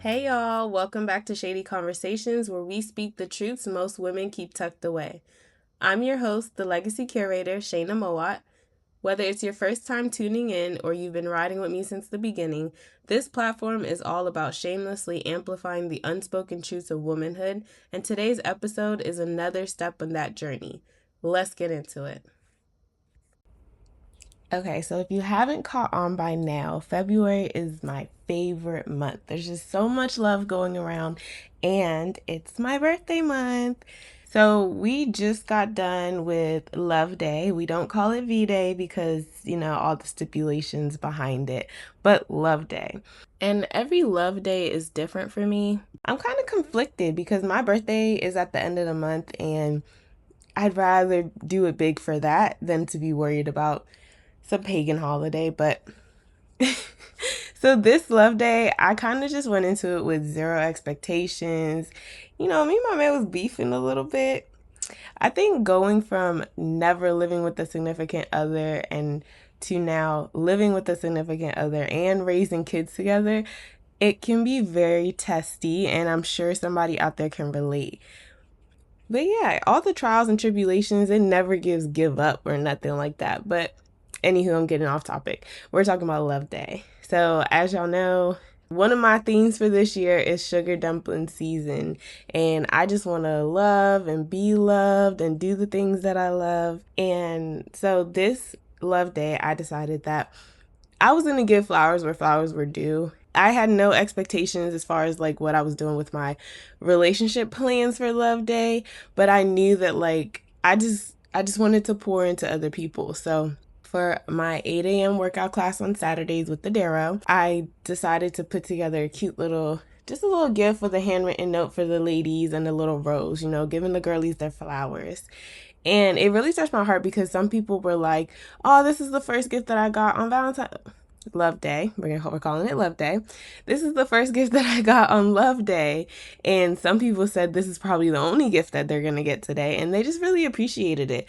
Hey y'all, welcome back to Shady Conversations, where we speak the truths most women keep tucked away. I'm your host, the Legacy Curator, Shaina Mowatt. Whether it's your first time tuning in or you've been riding with me since the beginning, this platform is all about shamelessly amplifying the unspoken truths of womanhood, and today's episode is another step on that journey. Let's get into it. Okay, so if you haven't caught on by now, February is my favorite month. There's just so much love going around, and it's my birthday month. So we just got done with Love Day. We don't call it V Day because, all the stipulations behind it, but Love Day. And every Love Day is different for me. I'm kind of conflicted because my birthday is at the end of the month, and I'd rather do it big for that than to be worried about some pagan holiday. But so this Love Day, I kind of just went into it with zero expectations. Me and my man was beefing a little bit. I think going from never living with a significant other and to now living with a significant other and raising kids together, it can be very testy, and I'm sure somebody out there can relate. But yeah, all the trials and tribulations, it never gives give up or nothing like that. But anywho, I'm getting off topic. We're talking about Love Day. So as y'all know, one of my themes for this year is sugar dumpling season. And I just want to love and be loved and do the things that I love. And so this Love Day, I decided that I was going to give flowers where flowers were due. I had no expectations as far as like what I was doing with my relationship plans for Love Day, but I knew that I just wanted to pour into other people. So for my 8 a.m. workout class on Saturdays with the Darrow, I decided to put together a cute just a little gift with a handwritten note for the ladies and a little rose, giving the girlies their flowers. And it really touched my heart because some people were like, oh, this is the first gift that I got on Love Day. We're calling it Love Day. This is the first gift that I got on Love Day. And some people said this is probably the only gift that they're going to get today. And they just really appreciated it.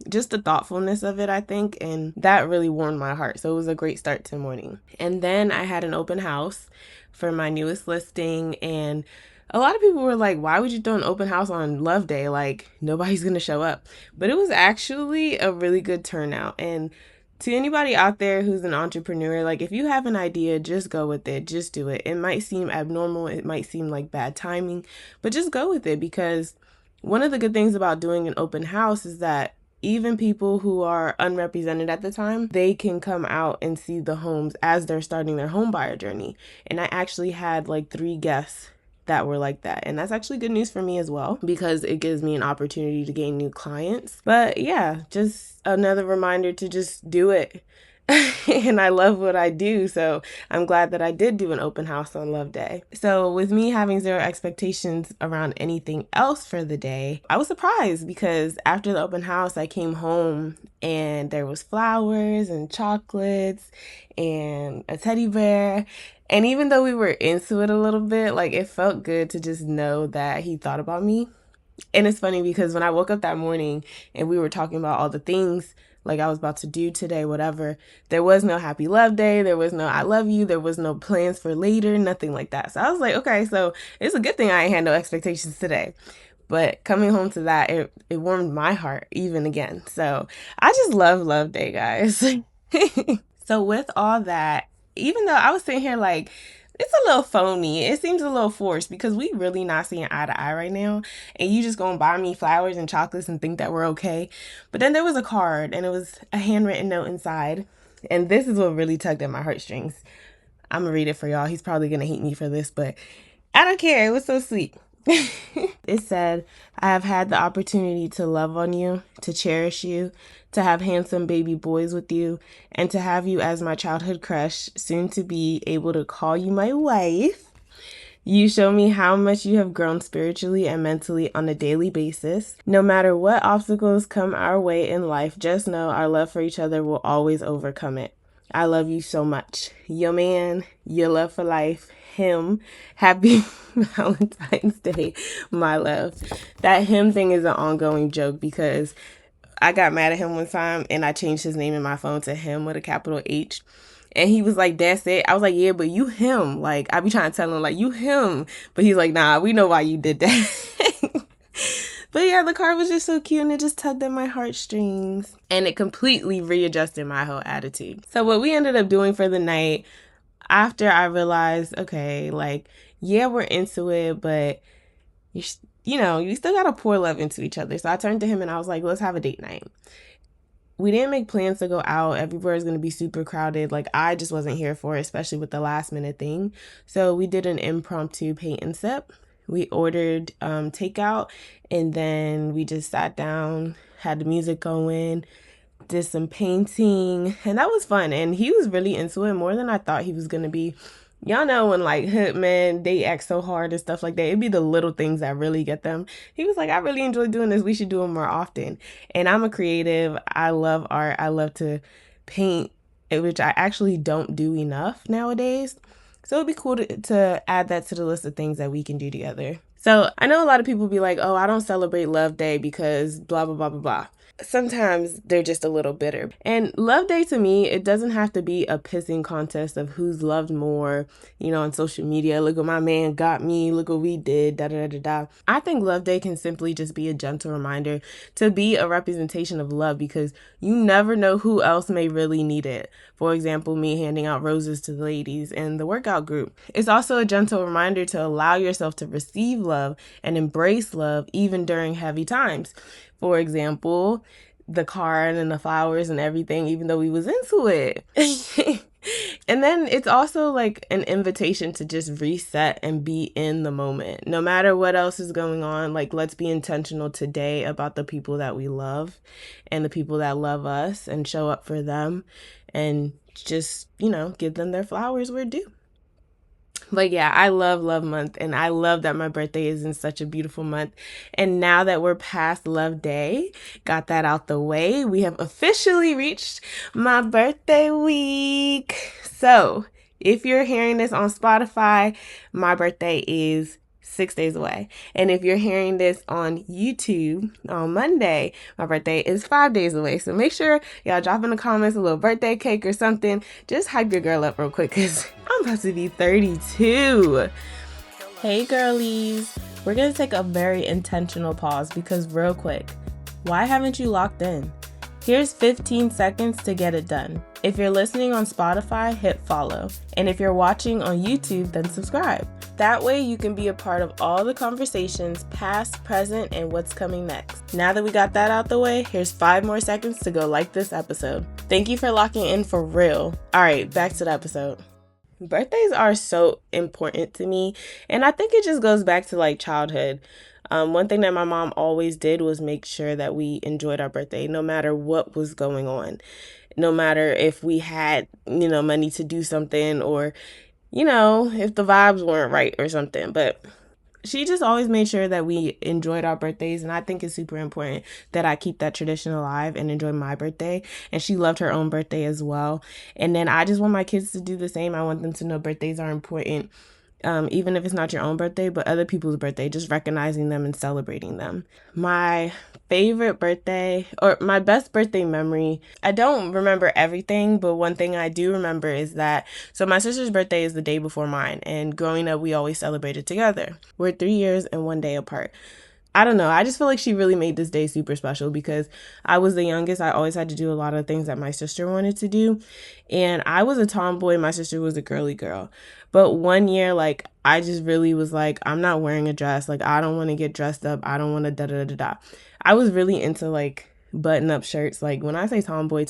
Just the thoughtfulness of it, I think. And that really warmed my heart. So it was a great start to the morning. And then I had an open house for my newest listing. And a lot of people were like, why would you throw an open house on Love Day? Like, nobody's going to show up. But it was actually a really good turnout. And to anybody out there who's an entrepreneur, like if you have an idea, just go with it. Just do it. It might seem abnormal. It might seem like bad timing, but just go with it, because one of the good things about doing an open house is that even people who are unrepresented at the time, they can come out and see the homes as they're starting their home buyer journey. And I actually had like 3 guests that were like that. And that's actually good news for me as well, because it gives me an opportunity to gain new clients. But yeah, just another reminder to just do it. And I love what I do, so I'm glad that I did do an open house on Love Day. So with me having zero expectations around anything else for the day, I was surprised because after the open house, I came home and there was flowers and chocolates and a teddy bear. And even though we were into it a little bit, like it felt good to just know that he thought about me. And it's funny because when I woke up that morning and we were talking about all the things like I was about to do today, whatever, there was no happy Love Day. There was no I love you. There was no plans for later, nothing like that. So I was like, okay, so it's a good thing I ain't had no expectations today. But coming home to that, it warmed my heart even again. So I just love Love Day, guys. So with all that, even though I was sitting here like, it's a little phony. It seems a little forced because we really not seeing eye to eye right now. And you just gonna buy me flowers and chocolates and think that we're okay. But then there was a card and it was a handwritten note inside. And this is what really tugged at my heartstrings. I'm gonna read it for y'all. He's probably gonna hate me for this, but I don't care. It was so sweet. It said, I have had the opportunity to love on you, to cherish you, to have handsome baby boys with you, and to have you as my childhood crush, soon to be able to call you my wife. You show me how much you have grown spiritually and mentally on a daily basis. No matter what obstacles come our way in life, just know our love for each other will always overcome it. I love you so much. Your man, your love for life, him. Happy Valentine's Day, my love. That him thing is an ongoing joke because I got mad at him one time and I changed his name in my phone to him with a capital H. And he was like, that's it. I was like, yeah, but you him. Like, I be trying to tell him, like, you him. But he's like, nah, we know why you did that. But yeah, the card was just so cute and it just tugged at my heartstrings. And it completely readjusted my whole attitude. So what we ended up doing for the night, after I realized, okay, like, yeah, we're into it, but you still gotta pour love into each other. So I turned to him and I was like, let's have a date night. We didn't make plans to go out. Everywhere is going to be super crowded. Like, I just wasn't here for it, especially with the last minute thing. So we did an impromptu paint and sip. We ordered takeout, and then we just sat down, had the music going, did some painting, and that was fun. And he was really into it, more than I thought he was going to be. Y'all know when like hood men, they act so hard and stuff like that. It'd be the little things that really get them. He was like, I really enjoy doing this. We should do it more often. And I'm a creative. I love art. I love to paint, which I actually don't do enough nowadays. So it'd be cool to add that to the list of things that we can do together. So I know a lot of people be like, oh, I don't celebrate Love Day because blah, blah, blah, blah, blah. Sometimes they're just a little bitter. And Love Day, to me, it doesn't have to be a pissing contest of who's loved more, on social media. Look what my man got me. Look what we did. Da da da da. I think Love Day can simply just be a gentle reminder to be a representation of love, because you never know who else may really need it. For example, me handing out roses to the ladies in the workout group. It's also a gentle reminder to allow yourself to receive love and embrace love even during heavy times. For example, the card and the flowers and everything, even though we was into it. And then it's also like an invitation to just reset and be in the moment. No matter what else is going on, like, let's be intentional today about the people that we love and the people that love us, and show up for them and just, give them their flowers where due. But yeah, I love Love Month, and I love that my birthday is in such a beautiful month. And now that we're past Love Day, got that out the way, we have officially reached my birthday week. So if you're hearing this on Spotify, my birthday is 6 days away. And if you're hearing this on YouTube on Monday, my birthday is 5 days away. So make sure y'all drop in the comments a little birthday cake or something. Just hype your girl up real quick, because I'm about to be 32. Hey girlies, we're gonna take a very intentional pause, because real quick, why haven't you locked in? Here's 15 seconds to get it done. If you're listening on Spotify, hit follow. And if you're watching on YouTube, then subscribe. That way you can be a part of all the conversations, past, present, and what's coming next. Now that we got that out the way, here's 5 more seconds to go like this episode. Thank you for locking in for real. All right, back to the episode. Birthdays are so important to me, and I think it just goes back to like childhood. One thing that my mom always did was make sure that we enjoyed our birthday, no matter what was going on. No matter if we had, money to do something, or, if the vibes weren't right or something. But she just always made sure that we enjoyed our birthdays. And I think it's super important that I keep that tradition alive and enjoy my birthday. And she loved her own birthday as well. And then I just want my kids to do the same. I want them to know birthdays are important. Even if it's not your own birthday, but other people's birthday, just recognizing them and celebrating them. My favorite birthday, or my best birthday memory, I don't remember everything, but one thing I do remember is that, so my sister's birthday is the day before mine, and growing up, we always celebrated together. We're 3 years and 1 day apart. I don't know. I just feel like she really made this day super special, because I was the youngest. I always had to do a lot of things that my sister wanted to do. And I was a tomboy. My sister was a girly girl. But one year, like, I just really was like, I'm not wearing a dress. Like, I don't want to get dressed up. I don't want to da da da da. I was really into like button-up shirts. Like, when I say tomboy,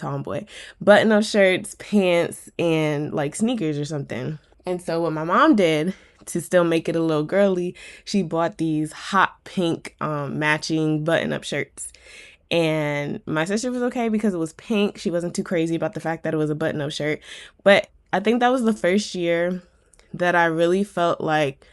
button-up shirts, pants, and like sneakers or something. And so what my mom did, to still make it a little girly, she bought these hot pink matching button-up shirts. And my sister was okay because it was pink. She wasn't too crazy about the fact that it was a button-up shirt. But I think that was the first year that I really felt like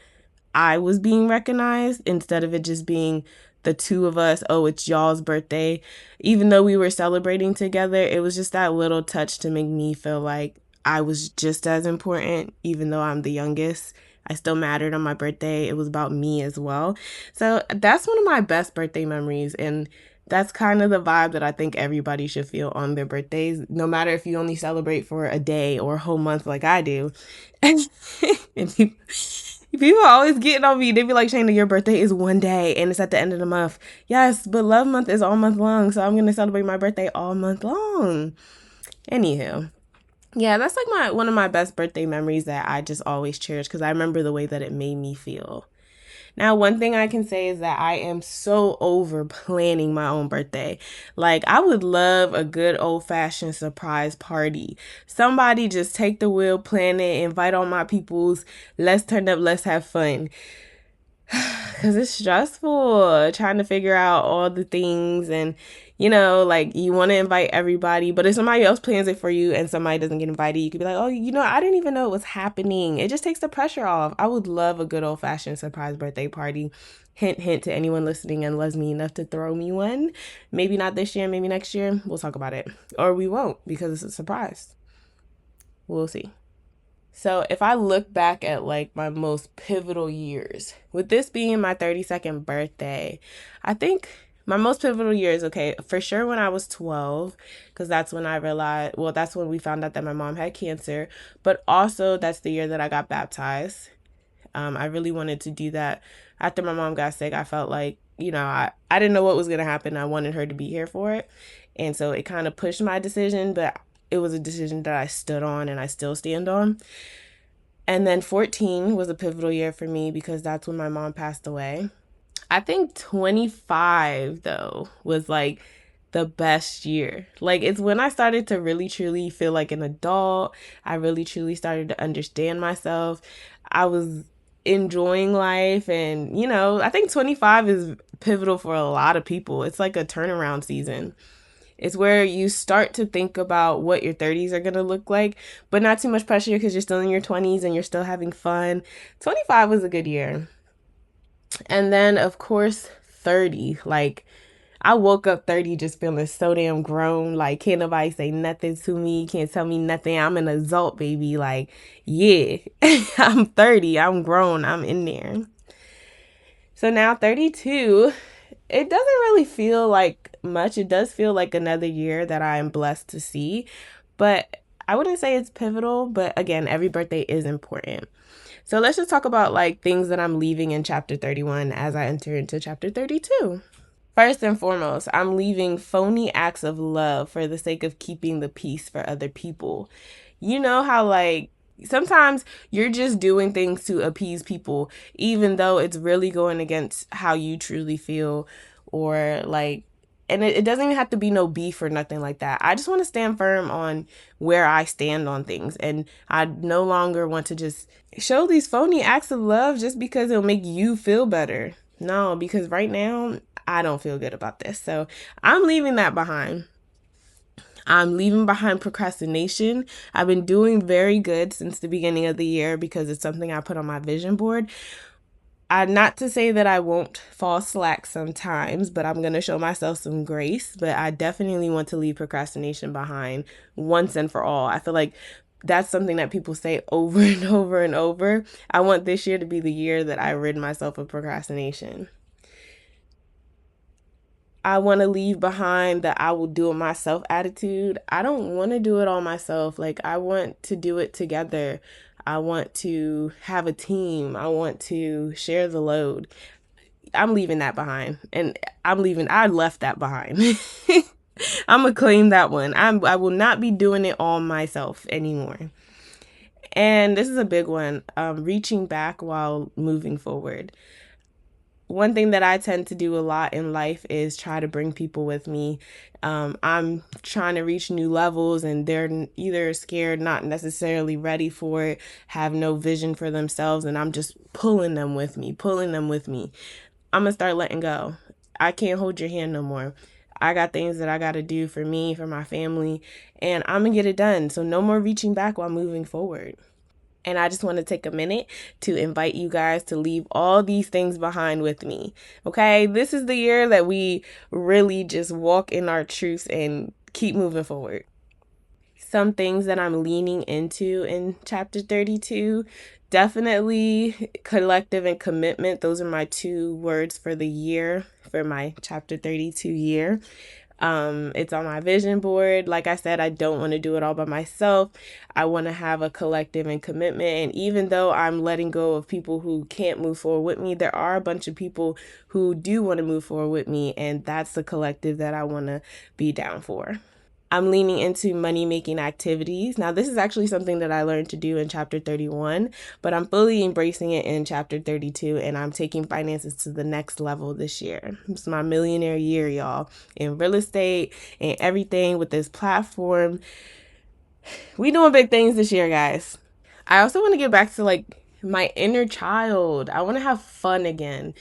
I was being recognized, instead of it just being the two of us. Oh, it's y'all's birthday. Even though we were celebrating together, it was just that little touch to make me feel like I was just as important, even though I'm the youngest. I still mattered on my birthday. It was about me as well. So that's one of my best birthday memories. And That's kind of the vibe that I think everybody should feel on their birthdays, no matter if you only celebrate for a day or a whole month like I do. And people are always getting on me. They be like, Shaina, your birthday is one day and it's at the end of the month. Yes, but love month is all month long, so I'm going to celebrate my birthday all month long. Anywho. Yeah, that's like one of my best birthday memories that I just always cherish because I remember the way that it made me feel. Now, one thing I can say is that I am so over planning my own birthday. Like, I would love a good old-fashioned surprise party. Somebody just take the wheel, plan it, invite all my peoples. Let's turn up, let's have fun. Because it's stressful trying to figure out all the things and, like you want to invite everybody, but if somebody else plans it for you and somebody doesn't get invited, you could be like, oh, I didn't even know it was happening. It just takes the pressure off. I would love a good old-fashioned surprise birthday party. Hint, hint to anyone listening and loves me enough to throw me one. Maybe not this year, maybe next year. We'll talk about it. Or we won't because it's a surprise. We'll see. So if I look back at like my most pivotal years, with this being my 32nd birthday, I think my most pivotal years, okay, for sure when I was 12, because that's when I realized, well, that's when we found out that my mom had cancer, but also that's the year that I got baptized. I really wanted to do that. After my mom got sick, I felt like, I didn't know what was going to happen. I wanted her to be here for it. And so it kind of pushed my decision, but it was a decision that I stood on and I still stand on. And then 14 was a pivotal year for me because that's when my mom passed away. I think 25, though, was like the best year. Like, it's when I started to really, truly feel like an adult. I really, truly started to understand myself. I was enjoying life. And, I think 25 is pivotal for a lot of people. It's like a turnaround season. It's where you start to think about what your 30s are going to look like, but not too much pressure because you're still in your 20s and you're still having fun. 25 was a good year. And then, of course, 30. Like, I woke up 30 just feeling so damn grown. Like, can't nobody say nothing to me. Can't tell me nothing. I'm an adult, baby. Like, yeah, I'm 30. I'm grown. I'm in there. So now 32, it doesn't really feel like much. It does feel like another year that I am blessed to see. But I wouldn't say it's pivotal. But again, every birthday is important. So let's just talk about like things that I'm leaving in chapter 31 as I enter into chapter 32. First and foremost, I'm leaving phony acts of love for the sake of keeping the peace for other people. You know how like sometimes you're just doing things to appease people, even though it's really going against how you truly feel or like, and it doesn't even have to be no beef or nothing like that. I just want to stand firm on where I stand on things. And I no longer want to just show these phony acts of love just because it'll make you feel better. No, because right now I don't feel good about this. So I'm leaving that behind. I'm leaving behind procrastination. I've been doing very good since the beginning of the year because it's something I put on my vision board. Not to say that I won't fall slack sometimes, but I'm going to show myself some grace. But I definitely want to leave procrastination behind once and for all. I feel like that's something that people say over and over and over. I want this year to be the year that I rid myself of procrastination. I want to leave behind the I will do it myself attitude. I don't want to do it all myself. Like, I want to do it together. I want to have a team. I want to share the load. I'm leaving that behind. And I left that behind. I'm going to claim that one. I will not be doing it all myself anymore. And this is a big one, reaching back while moving forward. One thing that I tend to do a lot in life is try to bring people with me. I'm trying to reach new levels and they're either scared, not necessarily ready for it, have no vision for themselves, and I'm just pulling them with me. I'm going to start letting go. I can't hold your hand no more. I got things that I got to do for me, for my family, and I'm going to get it done. So no more reaching back while moving forward. And I just want to take a minute to invite you guys to leave all these things behind with me. Okay, this is the year that we really just walk in our truths and keep moving forward. Some things that I'm leaning into in chapter 32. Definitely collective and commitment. Those are my 2 words for the year, for my chapter 32 year. It's on my vision board. Like I said, I don't want to do it all by myself. I want to have a collective and commitment. And even though I'm letting go of people who can't move forward with me, there are a bunch of people who do want to move forward with me. And that's the collective that I want to be down for. I'm leaning into money-making activities. Now, this is actually something that I learned to do in chapter 31, but I'm fully embracing it in chapter 32, and I'm taking finances to the next level this year. It's my millionaire year, y'all, in real estate and everything with this platform. We doing big things this year, guys. I also want to get back to my inner child. I want to have fun again.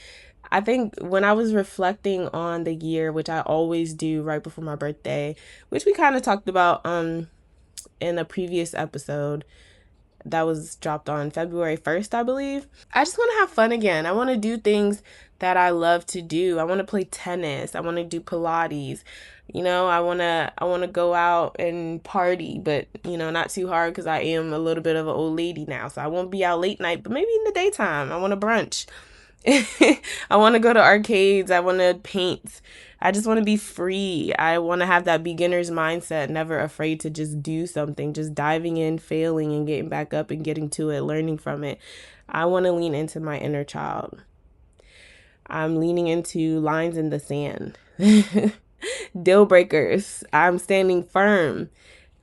I think when I was reflecting on the year, which I always do right before my birthday, which we kind of talked about in a previous episode that was dropped on February 1st, I believe. I just want to have fun again. I want to do things that I love to do. I want to play tennis. I want to do Pilates. I want to go out and party, but not too hard because I am a little bit of an old lady now. So I won't be out late night, but maybe in the daytime. I want to brunch. I want to go to arcades. I want to paint. I just want to be free. I want to have that beginner's mindset, never afraid to just do something, just diving in, failing, and getting back up and getting to it, learning from it. I want to lean into my inner child. I'm leaning into lines in the sand. Deal breakers. I'm standing firm.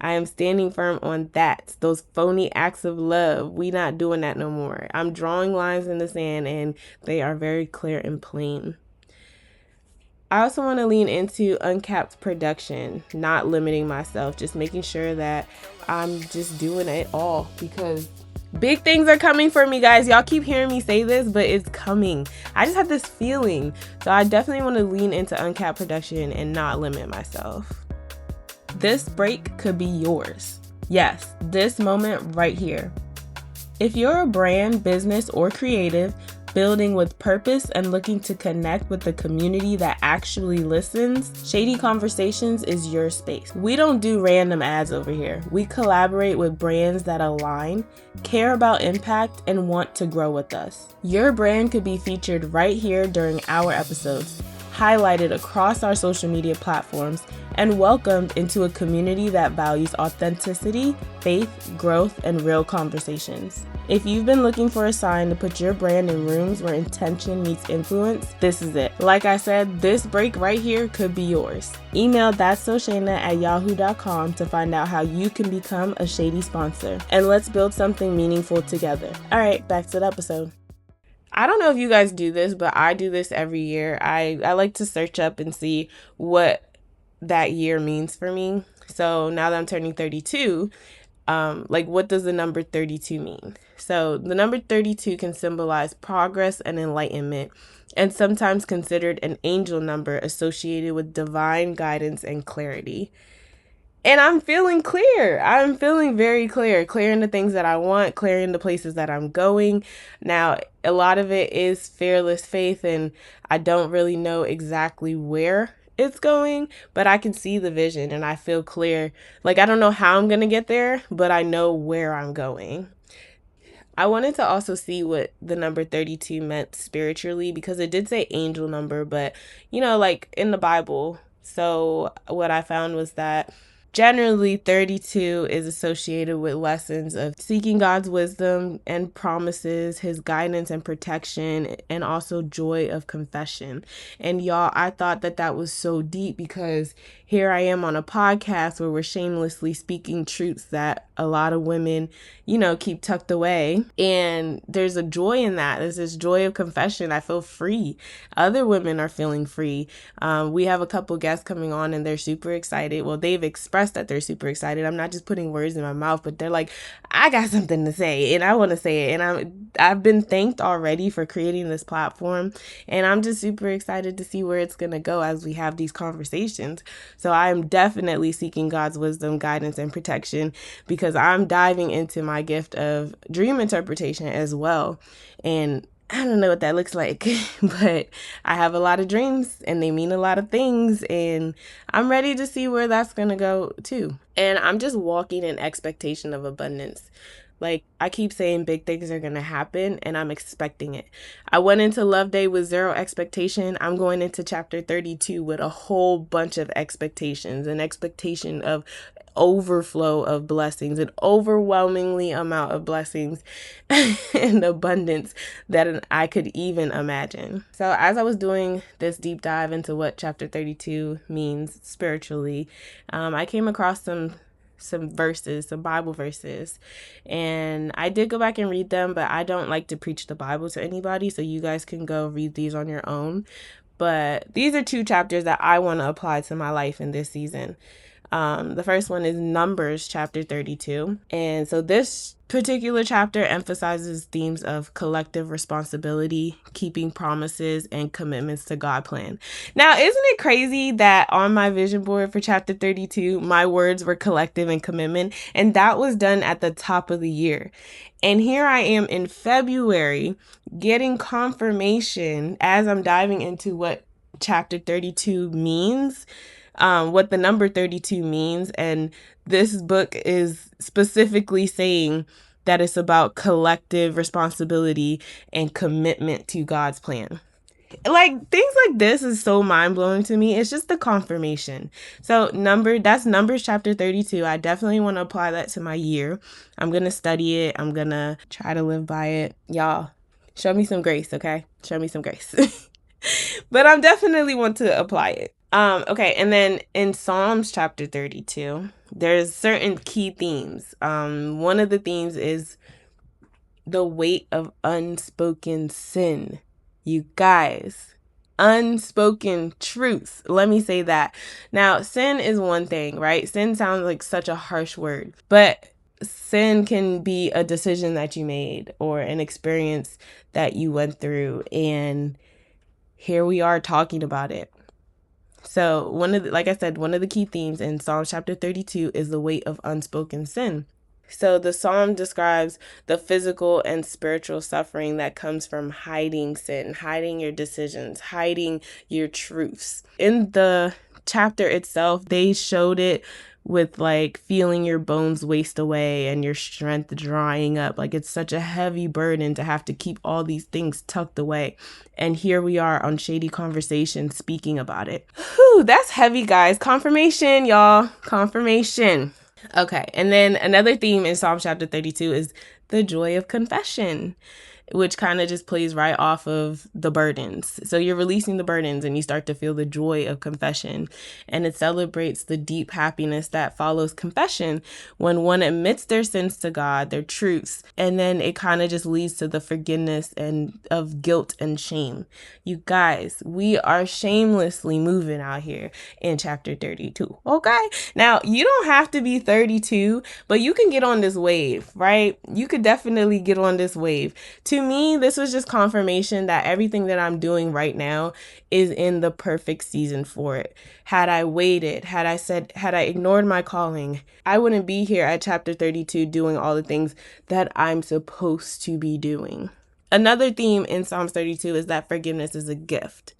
I am standing firm on that. Those phony acts of love. We not doing that no more. I'm drawing lines in the sand and they are very clear and plain. I also want to lean into uncapped production, not limiting myself, just making sure that I'm just doing it all because big things are coming for me, guys. Y'all keep hearing me say this, but it's coming. I just have this feeling. So I definitely want to lean into uncapped production and not limit myself. This break could be yours. Yes, this moment right here. If you're a brand, business, or creative, building with purpose and looking to connect with the community that actually listens, Shady Conversations is your space. We don't do random ads over here. We collaborate with brands that align, care about impact, and want to grow with us. Your brand could be featured right here during our episodes, highlighted across our social media platforms, and welcomed into a community that values authenticity, faith, growth, and real conversations. If you've been looking for a sign to put your brand in rooms where intention meets influence, this is it. Like I said, this break right here could be yours. Email that'ssoshaina@yahoo.com to find out how you can become a Shady sponsor. And let's build something meaningful together. All right, back to the episode. I don't know if you guys do this, but I do this every year. I like to search up and see what that year means for me. So now that I'm turning 32, what does the number 32 mean? So the number 32 can symbolize progress and enlightenment, and sometimes considered an angel number associated with divine guidance and clarity. And I'm feeling clear. I'm feeling very clear in the things that I want, clear in the places that I'm going. Now, a lot of it is fearless faith, and I don't really know exactly where it's going, but I can see the vision and I feel clear. I don't know how I'm going to get there, but I know where I'm going. I wanted to also see what the number 32 meant spiritually because it did say angel number, but in the Bible. So what I found was that generally, 32 is associated with lessons of seeking God's wisdom and promises, his guidance and protection, and also joy of confession. And y'all, I thought that was so deep because here I am on a podcast where we're shamelessly speaking truths that a lot of women, keep tucked away. And there's a joy in that. There's this joy of confession. I feel free. Other women are feeling free. We have a couple guests coming on and they're super excited. Well, they've expressed that they're super excited. I'm not just putting words in my mouth, but they're like, I got something to say and I want to say it. And I've been thanked already for creating this platform. And I'm just super excited to see where it's going to go as we have these conversations. So I am definitely seeking God's wisdom, guidance, and protection because I'm diving into my gift of dream interpretation as well. And I don't know what that looks like, but I have a lot of dreams and they mean a lot of things and I'm ready to see where that's going to go too. And I'm just walking in expectation of abundance. Like, I keep saying big things are going to happen, and I'm expecting it. I went into Love Day with zero expectation. I'm going into chapter 32 with a whole bunch of expectations, an expectation of overflow of blessings, an overwhelmingly amount of blessings and abundance that I could even imagine. So as I was doing this deep dive into what chapter 32 means spiritually, I came across some verses, some Bible verses, and I did go back and read them, but I don't like to preach the Bible to anybody, so you guys can go read these on your own. But these are 2 chapters that I want to apply to my life in this season. The first one is Numbers chapter 32. And so this particular chapter emphasizes themes of collective responsibility, keeping promises, and commitments to God's plan. Now, isn't it crazy that on my vision board for chapter 32, my words were collective and commitment, and that was done at the top of the year. And here I am in February getting confirmation as I'm diving into what chapter 32 means, what the number 32 means. And this book is specifically saying that it's about collective responsibility and commitment to God's plan. Like, things like this is so mind-blowing to me. It's just the confirmation. So that's Numbers chapter 32. I definitely want to apply that to my year. I'm going to study it. I'm going to try to live by it. Y'all, show me some grace, okay? Show me some grace. But I definitely want to apply it. Okay, and then in Psalms chapter 32, there's certain key themes. One of the themes is the weight of unspoken sin. You guys, unspoken truths. Let me say that. Now, sin is one thing, right? Sin sounds like such a harsh word, but sin can be a decision that you made or an experience that you went through, and here we are talking about it. So like I said, one of the key themes in Psalm chapter 32 is the weight of unspoken sin. So the psalm describes the physical and spiritual suffering that comes from hiding sin, hiding your decisions, hiding your truths. In the chapter itself, they showed it with like feeling your bones waste away and your strength drying up. Like, it's such a heavy burden to have to keep all these things tucked away. And here we are on Shady Conversations speaking about it. Whew, that's heavy, guys. Confirmation, y'all. Confirmation. Okay, and then another theme in Psalm chapter 32 is the joy of confession, which kind of just plays right off of the burdens. So you're releasing the burdens and you start to feel the joy of confession. And it celebrates the deep happiness that follows confession when one admits their sins to God, their truths. And then it kind of just leads to the forgiveness and of guilt and shame. You guys, we are shamelessly moving out here in chapter 32. Okay. Now, you don't have to be 32, but you can get on this wave, right? You could definitely get on this wave. To me, this was just confirmation that everything that I'm doing right now is in the perfect season for it. Had I waited, had I ignored my calling, I wouldn't be here at chapter 32 doing all the things that I'm supposed to be doing. Another theme in Psalms 32 is that forgiveness is a gift.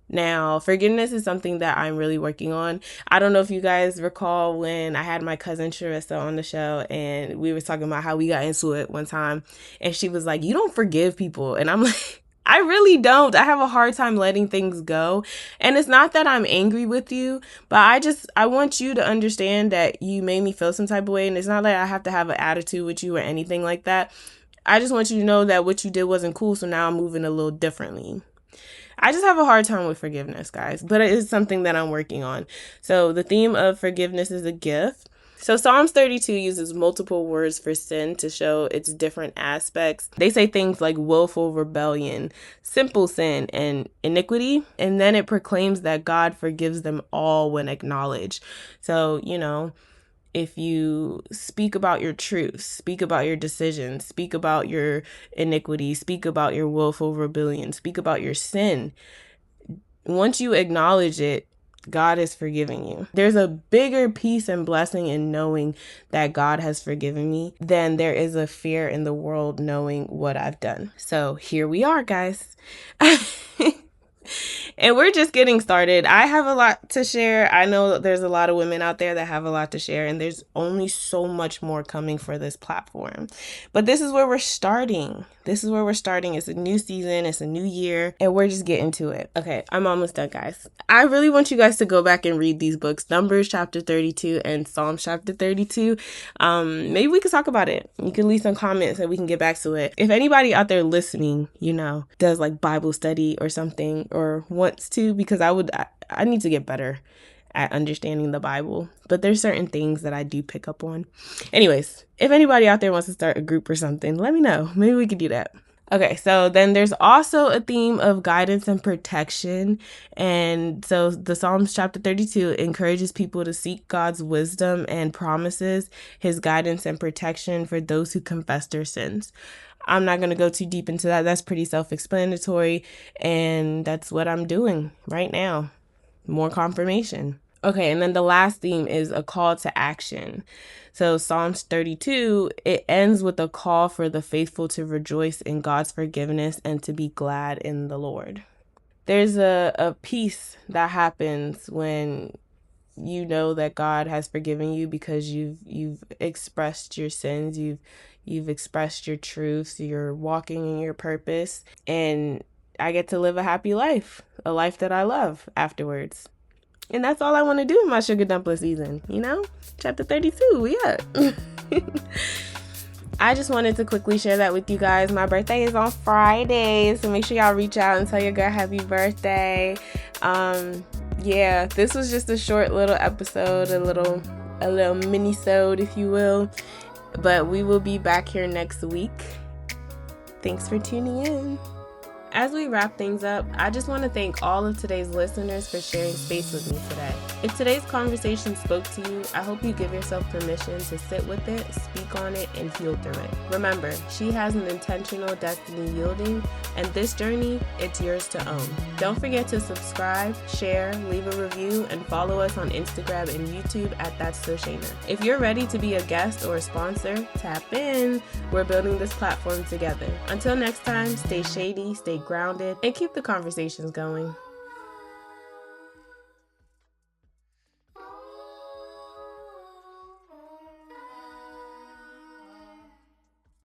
Now, forgiveness is something that I'm really working on. I don't know if you guys recall when I had my cousin Charissa on the show and we were talking about how we got into it one time and she was like, "You don't forgive people." And I'm like, I really don't. I have a hard time letting things go. And it's not that I'm angry with you, but I want you to understand that you made me feel some type of way. And it's not like I have to have an attitude with you or anything like that. I just want you to know that what you did wasn't cool. So now I'm moving a little differently. I just have a hard time with forgiveness, guys, but it is something that I'm working on. So the theme of forgiveness is a gift. So Psalms 32 uses multiple words for sin to show its different aspects. They say things like willful rebellion, simple sin, and iniquity. And then it proclaims that God forgives them all when acknowledged. So, if you speak about your truth, speak about your decisions, speak about your iniquity, speak about your willful rebellion, speak about your sin, once you acknowledge it, God is forgiving you. There's a bigger peace and blessing in knowing that God has forgiven me than there is a fear in the world knowing what I've done. So here we are, guys. And we're just getting started. I have a lot to share. I know there's a lot of women out there that have a lot to share, and there's only so much more coming for this platform. But this is where we're starting. It's a new season. It's a new year, and we're just getting to it. Okay, I'm almost done, guys. I really want you guys to go back and read these books, Numbers chapter 32 and Psalms chapter 32. Maybe we could talk about it. You can leave some comments and we can get back to it. If anybody out there listening, does like Bible study or something, or wants to, because I need to get better at understanding the Bible, but there's certain things that I do pick up on. Anyways, if anybody out there wants to start a group or something, let me know. Maybe we could do that. Okay, so then there's also a theme of guidance and protection. And so the Psalms chapter 32 encourages people to seek God's wisdom and promises his guidance and protection for those who confess their sins. I'm not going to go too deep into that. That's pretty self-explanatory. And that's what I'm doing right now. More confirmation. Okay, and then the last theme is a call to action. So Psalms 32, it ends with a call for the faithful to rejoice in God's forgiveness and to be glad in the Lord. There's a peace that happens when you know that God has forgiven you because you've expressed your sins, you've expressed your truths, you're walking in your purpose, and I get to live a happy life, a life that I love afterwards. And that's all I want to do in my sugar dumpling season, Chapter 32, we up. I just wanted to quickly share that with you guys. My birthday is on Friday, so make sure y'all reach out and tell your girl happy birthday. Yeah, this was just a short little episode, a little mini-sode, if you will. But we will be back here next week. Thanks for tuning in. As we wrap things up, I just want to thank all of today's listeners for sharing space with me today. If today's conversation spoke to you, I hope you give yourself permission to sit with it, speak on it, and heal through it. Remember, she has an intentional destiny yielding, and this journey, it's yours to own. Don't forget to subscribe, share, leave a review, and follow us on Instagram and YouTube at That's So Shaina. If you're ready to be a guest or a sponsor, tap in. We're building this platform together. Until next time, stay shady, stay grounded, and keep the conversations going.